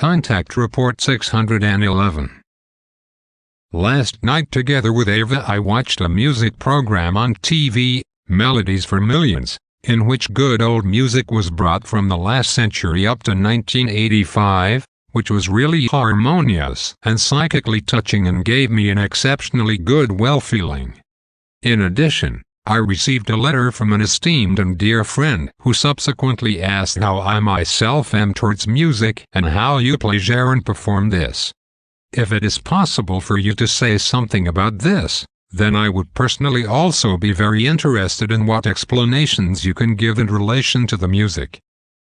Contact Report 611. Last night together with Ava I watched a music program on TV, Melodies for Millions, in which good old music was brought from the last century up to 1985, which was really harmonious and psychically touching and gave me an exceptionally good well-feeling. In addition, I received a letter from an esteemed and dear friend who subsequently asked how I myself am towards music and how you play and perform this. If it is possible for you to say something about this, then I would personally also be very interested in what explanations you can give in relation to the music.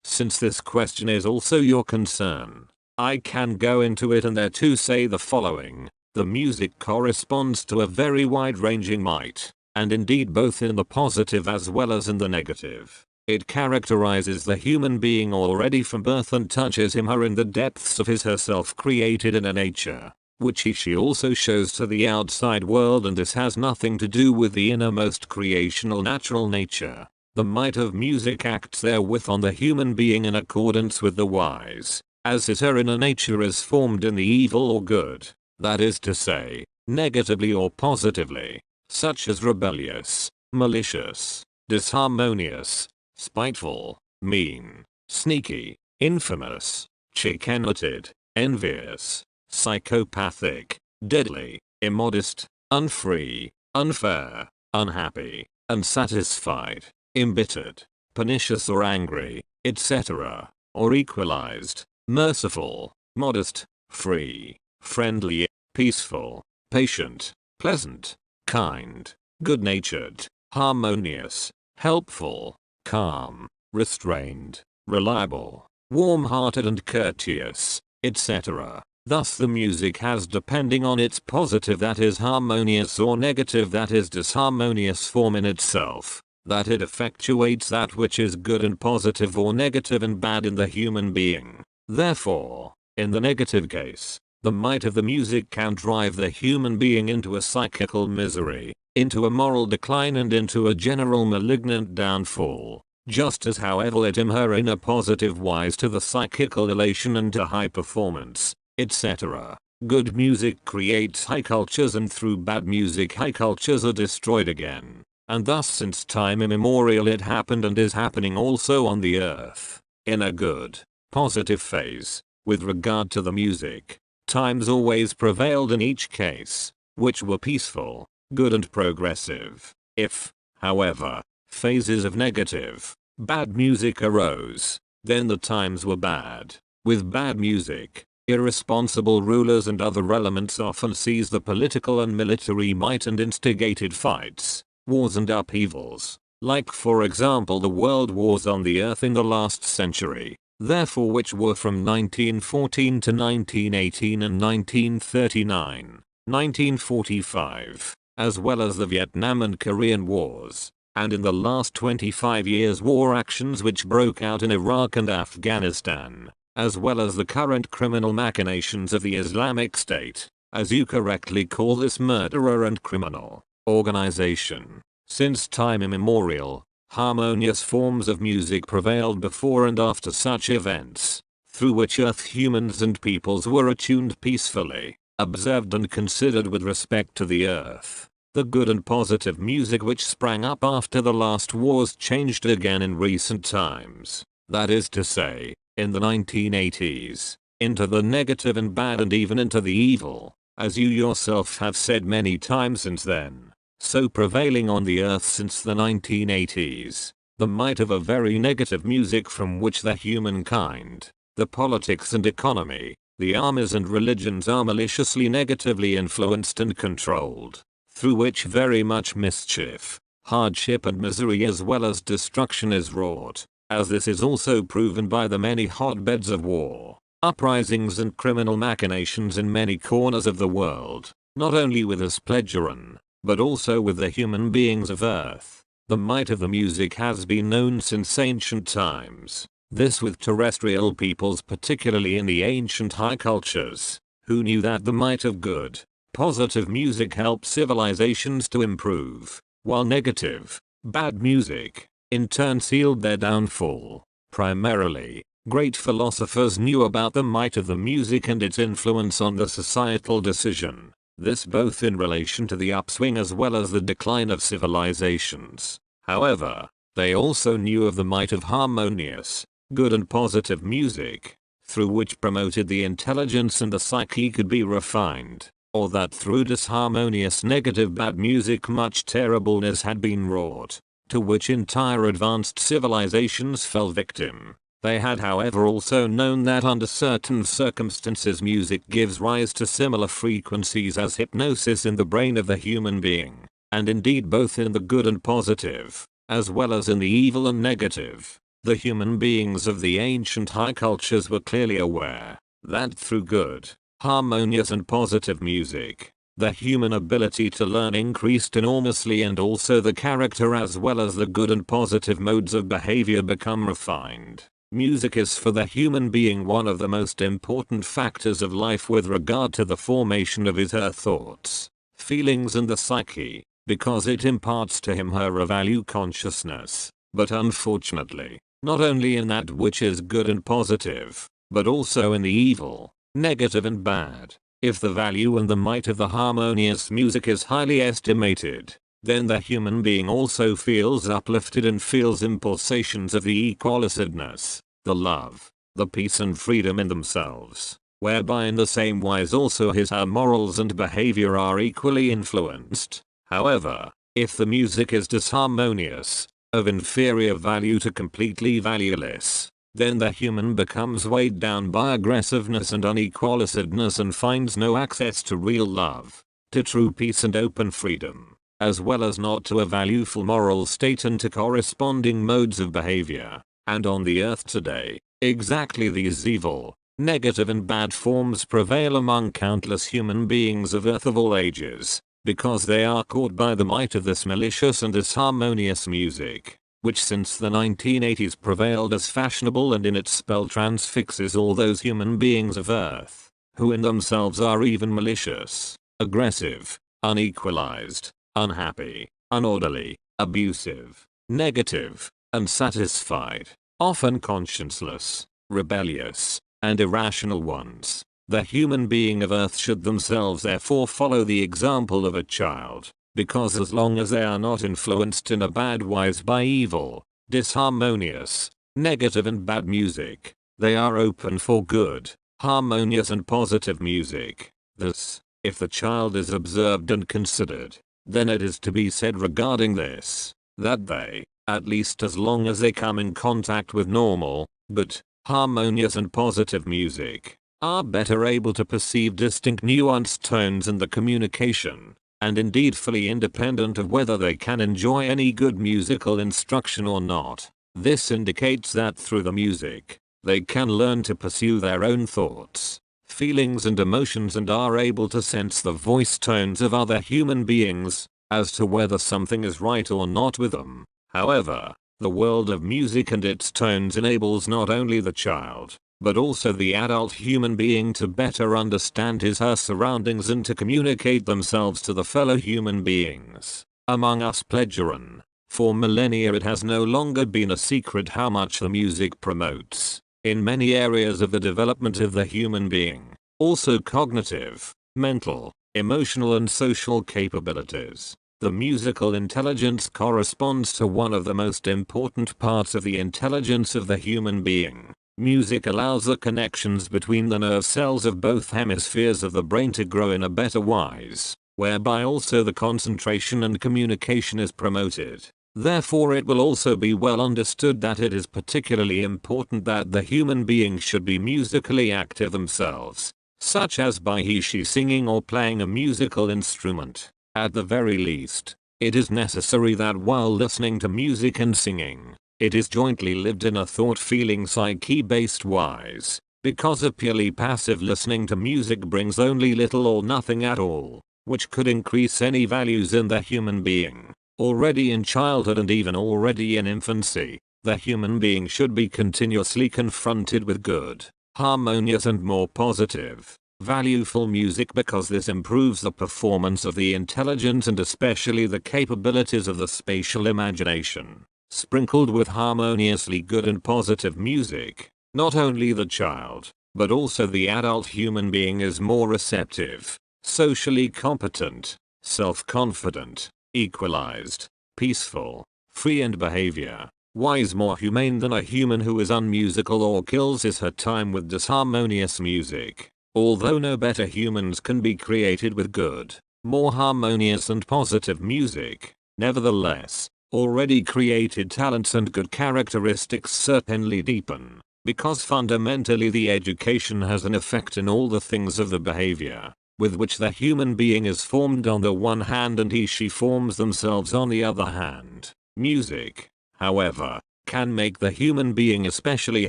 Since this question is also your concern, I can go into it and there to say the following. The music corresponds to a very wide-ranging might, and indeed both in the positive as well as in the negative. It characterizes the human being already from birth and touches him/her in the depths of his/her self-created inner nature, which he/she also shows to the outside world, and this has nothing to do with the innermost creational natural nature. The might of music acts therewith on the human being in accordance with the wise, as his/her inner nature is formed in the evil or good, that is to say, negatively or positively, such as rebellious, malicious, disharmonious, spiteful, mean, sneaky, infamous, chicken-hearted, envious, psychopathic, deadly, immodest, unfree, unfair, unhappy, unsatisfied, embittered, pernicious or angry, etc., or equalized, merciful, modest, free, friendly, peaceful, patient, pleasant, kind, good-natured, harmonious, helpful, calm, restrained, reliable, warm-hearted and courteous, etc. Thus the music has, depending on its positive that is harmonious or negative that is disharmonious form in itself, that it effectuates that which is good and positive or negative and bad in the human being. Therefore, in the negative case, the might of the music can drive the human being into a psychical misery, into a moral decline and into a general malignant downfall, just as however it him/her in a positive wise to the psychical elation and to high performance, etc. Good music creates high cultures and through bad music high cultures are destroyed again. And thus since time immemorial it happened and is happening also on the earth, in a good, positive phase, with regard to the music. Times always prevailed in each case, which were peaceful, good and progressive. If, however, phases of negative, bad music arose, then the times were bad. With bad music, irresponsible rulers and other elements often seized the political and military might and instigated fights, wars and upheavals, like for example the world wars on the earth in the last century. Therefore which were from 1914 to 1918 and 1939, 1945, as well as the Vietnam and Korean wars, and in the last 25 years war actions which broke out in Iraq and Afghanistan, as well as the current criminal machinations of the Islamic State, as you correctly call this murderer and criminal organization. Since time immemorial, harmonious forms of music prevailed before and after such events, through which earth humans and peoples were attuned peacefully, observed and considered with respect to the earth. The good and positive music which sprang up after the last wars changed again in recent times, that is to say, in the 1980s, into the negative and bad and even into the evil, as you yourself have said many times since then. So prevailing on the earth since the 1980s, the might of a very negative music from which the humankind, the politics and economy, the armies and religions are maliciously negatively influenced and controlled, through which very much mischief, hardship and misery as well as destruction is wrought, as this is also proven by the many hotbeds of war, uprisings and criminal machinations in many corners of the world, not only with us pleasurean, but also with the human beings of earth. The might of the music has been known since ancient times, this with terrestrial peoples particularly in the ancient high cultures, who knew that the might of good, positive music helped civilizations to improve, while negative, bad music, in turn sealed their downfall. Primarily, Great philosophers knew about the might of the music and its influence on the societal decision. This both in relation to the upswing as well as the decline of civilizations. However, they also knew of the might of harmonious, good and positive music, through which promoted the intelligence and the psyche could be refined, or that through disharmonious negative bad music much terribleness had been wrought, to which entire advanced civilizations fell victim. They had however also known that under certain circumstances music gives rise to similar frequencies as hypnosis in the brain of the human being, and indeed both in the good and positive, as well as in the evil and negative. The human beings of the ancient high cultures were clearly aware that through good, harmonious and positive music, the human ability to learn increased enormously and also the character as well as the good and positive modes of behavior become refined. Music is for the human being one of the most important factors of life with regard to the formation of his/her thoughts, feelings and the psyche, because it imparts to him/her a value consciousness, but unfortunately, not only in that which is good and positive, but also in the evil, negative and bad. If the value and the might of the harmonious music is highly estimated, then the human being also feels uplifted and feels impulsations of the equalisedness, the love, the peace and freedom in themselves, whereby in the same wise also his/her morals and behavior are equally influenced. However, if the music is disharmonious, of inferior value to completely valueless, then the human becomes weighed down by aggressiveness and unequalisedness and finds no access to real love, to true peace and open freedom, as well as not to a valueful moral state and to corresponding modes of behavior. And on the earth today, exactly these evil, negative and bad forms prevail among countless human beings of earth of all ages, because they are caught by the might of this malicious and disharmonious music, which since the 1980s prevailed as fashionable and in its spell transfixes all those human beings of earth, who in themselves are even malicious, aggressive, unequalized, unhappy, unorderly, abusive, negative, unsatisfied, often conscienceless, rebellious, and irrational ones. The human being of earth should themselves therefore follow the example of a child, because as long as they are not influenced in a bad wise by evil, disharmonious, negative and bad music, they are open for good, harmonious and positive music. Thus, if the child is observed and considered, then it is to be said regarding this, that they, at least as long as they come in contact with normal, but harmonious and positive music, are better able to perceive distinct nuanced tones in the communication, and indeed fully independent of whether they can enjoy any good musical instruction or not. This indicates that through the music, they can learn to pursue their own thoughts, feelings and emotions and are able to sense the voice tones of other human beings, as to whether something is right or not with them. However, the world of music and its tones enables not only the child, but also the adult human being to better understand his/her surroundings and to communicate themselves to the fellow human beings. Among us pledgeron, for millennia it has no longer been a secret how much the music promotes, in many areas of the development of the human being, also cognitive, mental, emotional and social capabilities. The musical intelligence corresponds to one of the most important parts of the intelligence of the human being. Music allows the connections between the nerve cells of both hemispheres of the brain to grow in a better wise, whereby also the concentration and communication is promoted. Therefore it will also be well understood that it is particularly important that the human being should be musically active themselves, such as by he/she singing or playing a musical instrument. At the very least, it is necessary that while listening to music and singing, it is jointly lived in a thought-feeling psyche-based wise, because a purely passive listening to music brings only little or nothing at all, which could increase any values in the human being. Already in childhood and even already in infancy, the human being should be continuously confronted with good, harmonious and more positive, valueful music because this improves the performance of the intelligence and especially the capabilities of the spatial imagination. Sprinkled with harmoniously good and positive music, Not only the child, but also the adult human being is more receptive, socially competent, self-confident, equalized, peaceful, free in behavior, wise, more humane than a human who is unmusical or kills his her time with disharmonious music. Although no better humans can be created with good, more harmonious and positive music, nevertheless, already created talents and good characteristics certainly deepen, because fundamentally the education has an effect in all the things of the behavior, with which the human being is formed on the one hand and he/she forms themselves on the other hand. Music, however, can make the human being especially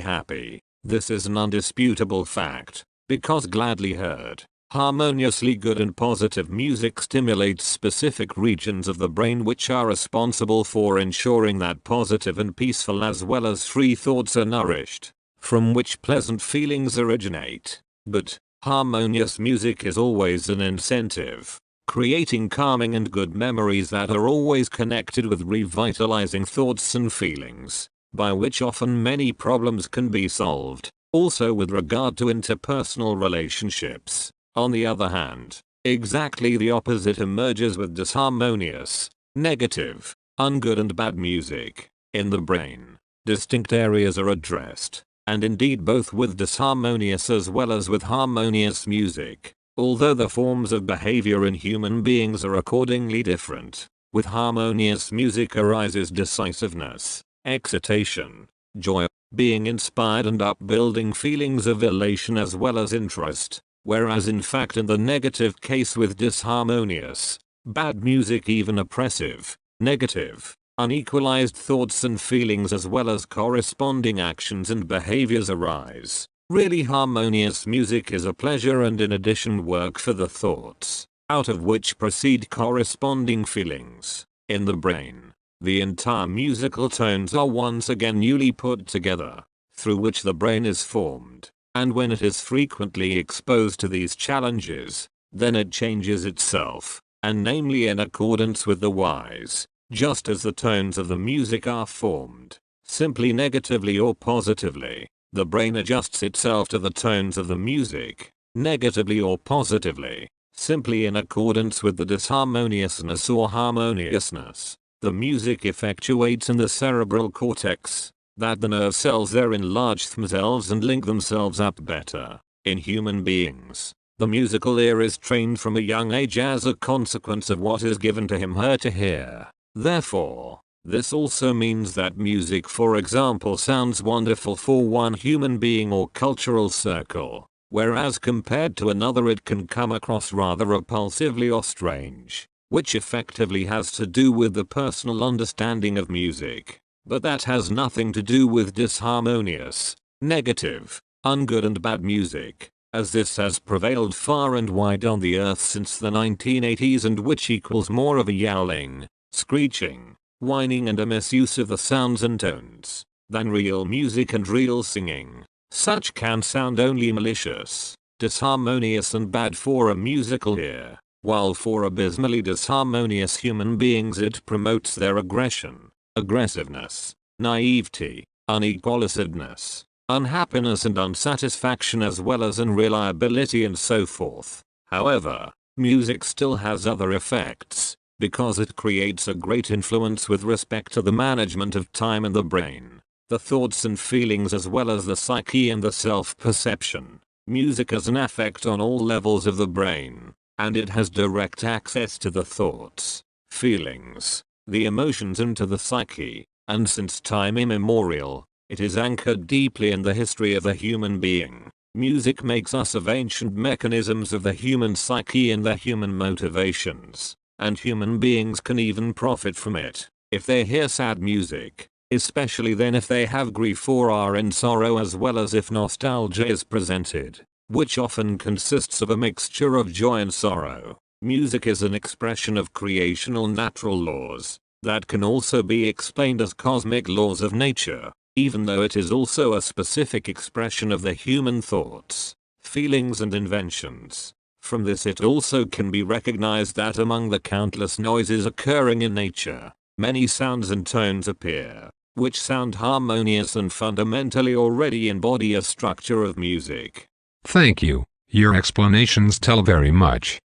happy. This is an undisputable fact, because gladly heard, harmoniously good and positive music stimulates specific regions of the brain which are responsible for ensuring that positive and peaceful as well as free thoughts are nourished, from which pleasant feelings originate. But harmonious music is always an incentive, creating calming and good memories that are always connected with revitalizing thoughts and feelings, by which often many problems can be solved. Also with regard to interpersonal relationships, on the other hand, exactly the opposite emerges with disharmonious, negative, ungood and bad music. In the brain, distinct areas are addressed, and indeed both with disharmonious as well as with harmonious music, although the forms of behavior in human beings are accordingly different. With harmonious music arises decisiveness, excitation, joy, being inspired and upbuilding feelings of elation as well as interest, whereas in fact in the negative case with disharmonious, bad music even oppressive, negative, unequalized thoughts and feelings as well as corresponding actions and behaviors arise. Really harmonious music is a pleasure and in addition work for the thoughts, out of which proceed corresponding feelings. In the brain, the entire musical tones are once again newly put together, through which the brain is formed, and when it is frequently exposed to these challenges, then it changes itself, and namely in accordance with the wise, just as the tones of the music are formed, simply negatively or positively, the brain adjusts itself to the tones of the music, negatively or positively, simply in accordance with the disharmoniousness or harmoniousness. The music effectuates in the cerebral cortex, that the nerve cells there enlarge themselves and link themselves up better. In human beings, the musical ear is trained from a young age as a consequence of what is given to him/her to hear. Therefore, this also means that music, for example, sounds wonderful for one human being or cultural circle, whereas compared to another it can come across rather repulsively or strange, which effectively has to do with the personal understanding of music. But that has nothing to do with disharmonious, negative, ungood and bad music, as this has prevailed far and wide on the earth since the 1980s and which equals more of a yowling, screeching, whining and a misuse of the sounds and tones, than real music and real singing. Such can sound only malicious, disharmonious and bad for a musical ear, while for abysmally disharmonious human beings it promotes their aggression, aggressiveness, naivety, unequalizedness, unhappiness and unsatisfaction as well as unreliability and so forth. However, music still has other effects, because it creates a great influence with respect to the management of time and the brain, the thoughts and feelings as well as the psyche and the self-perception. Music has an effect on all levels of the brain, and it has direct access to the thoughts, feelings, the emotions and to the psyche, and since time immemorial, it is anchored deeply in the history of the human being. Music makes us of ancient mechanisms of the human psyche and the human motivations, and human beings can even profit from it, if they hear sad music, especially then if they have grief or are in sorrow as well as if nostalgia is presented, which often consists of a mixture of joy and sorrow. Music is an expression of creational natural laws, that can also be explained as cosmic laws of nature, even though it is also a specific expression of the human thoughts, feelings and inventions. From this it also can be recognized that among the countless noises occurring in nature, many sounds and tones appear, which sound harmonious and fundamentally already embody a structure of music. Thank you. Your explanations tell very much.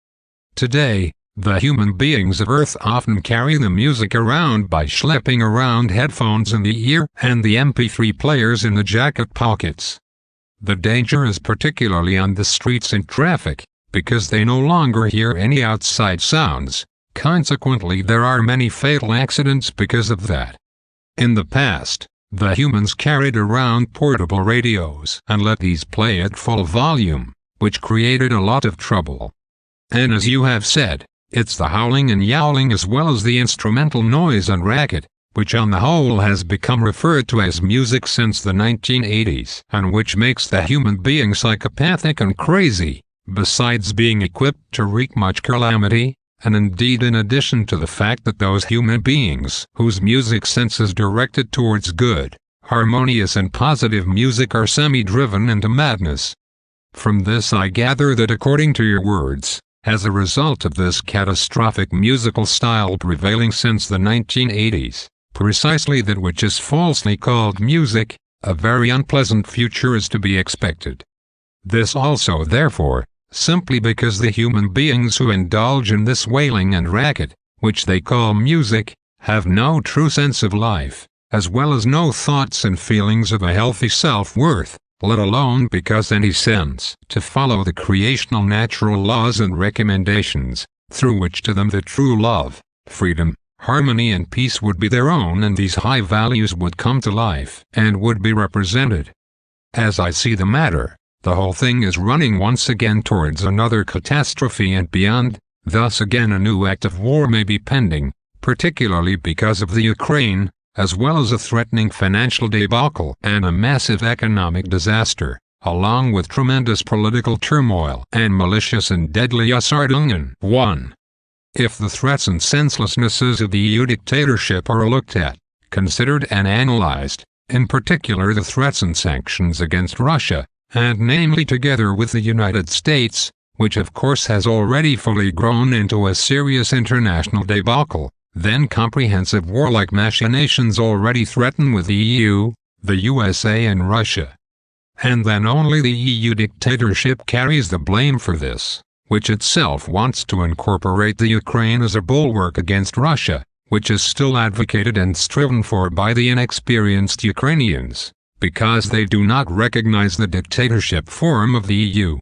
Today, the human beings of Earth often carry the music around by schlepping around headphones in the ear and the MP3 players in the jacket pockets. The danger is particularly on the streets and traffic, because they no longer hear any outside sounds. Consequently, there are many fatal accidents because of that. In the past, the humans carried around portable radios and let these play at full volume, which created a lot of trouble. And as you have said, it's the howling and yowling as well as the instrumental noise and racket, which on the whole has become referred to as music since the 1980s, and which makes the human being psychopathic and crazy, besides being equipped to wreak much calamity, and indeed in addition to the fact that those human beings whose music sense is directed towards good, harmonious and positive music are semi-driven into madness. From this I gather that according to your words, as a result of this catastrophic musical style prevailing since the 1980s, precisely that which is falsely called music, a very unpleasant future is to be expected. This also, therefore, simply because the human beings who indulge in this wailing and racket, which they call music, have no true sense of life, as well as no thoughts and feelings of a healthy self-worth, let alone because any sense to follow the creational natural laws and recommendations, through which to them the true love, freedom, harmony and peace would be their own, and these high values would come to life and would be represented. As I see the matter, the whole thing is running once again towards another catastrophe and beyond, thus again a new act of war may be pending, particularly because of the Ukraine, as well as a threatening financial debacle and a massive economic disaster, along with tremendous political turmoil and malicious and deadly Ausartungen. 1. If the threats and senselessnesses of the EU dictatorship are looked at, considered and analyzed, in particular the threats and sanctions against Russia, and namely together with the United States, which of course has already fully grown into a serious international debacle, then comprehensive warlike machinations already threaten with the EU, the USA and Russia. And then only the EU dictatorship carries the blame for this, which itself wants to incorporate the Ukraine as a bulwark against Russia, which is still advocated and striven for by the inexperienced Ukrainians, because they do not recognize the dictatorship form of the EU.